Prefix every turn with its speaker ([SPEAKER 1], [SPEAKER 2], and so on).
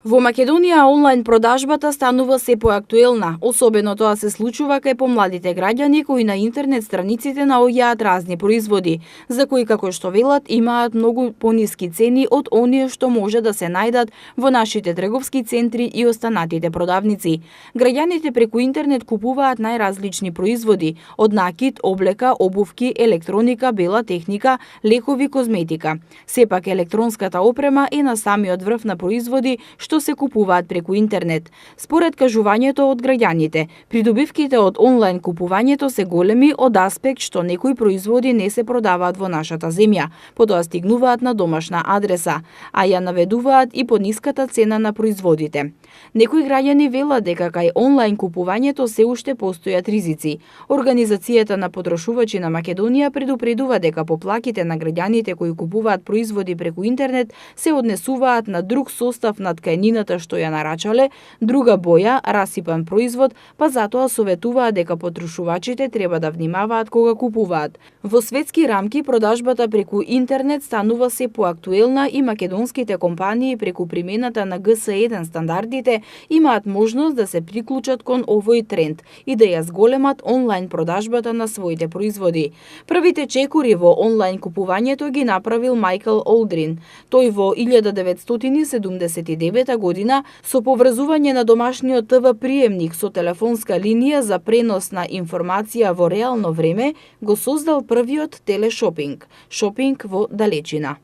[SPEAKER 1] Во Македонија онлайн продажбата станува се поактуелна, особено тоа се случува кај помладите граѓани кои на интернет страниците наоѓаат разни производи, за кои како што велат имаат многу пониски цени од оние што може да се најдат во нашите трговски центри и останатите продавници. Граѓаните преку интернет купуваат најразлични производи, од накид, облека, обувки, електроника, бела техника, лекови, козметика. Сепак електронската опрема е на самиот врв на производи што се купуваат преку интернет. Според кажувањето од граѓаните, придобивките од онлайн купувањето се големи од аспект што некои производи не се продаваат во нашата земја, потоа стигнуваат на домашна адреса, а ја наведуваат и пониската цена на производите. Некои граѓани велат дека кај онлайн купувањето се уште постојат ризици. Организацијата на потрошувачи на Македонија предупредува дека поплаките на граѓаните кои купуваат производи преку интернет се однесуваат на друг состав на ткаенината што ја нарачале, друга боја, расипан производ, па затоа советуваат дека потрошувачите треба да внимаваат кога купуваат. Во светски рамки продажбата преку интернет станува се поактуелна и македонските компании преку примената на GS1 стандардите имаат можност да се приклучат кон овој тренд и да ја зголемат онлайн продажбата на своите производи. Првите чекори во онлайн купувањето ги направил Майкл Олдрин. Тој во 1979 година со поврзување на домашниот ТВ приемник со телефонска линија за пренос на информација во реално време го создал првиот телешопинг, шопинг во далечина.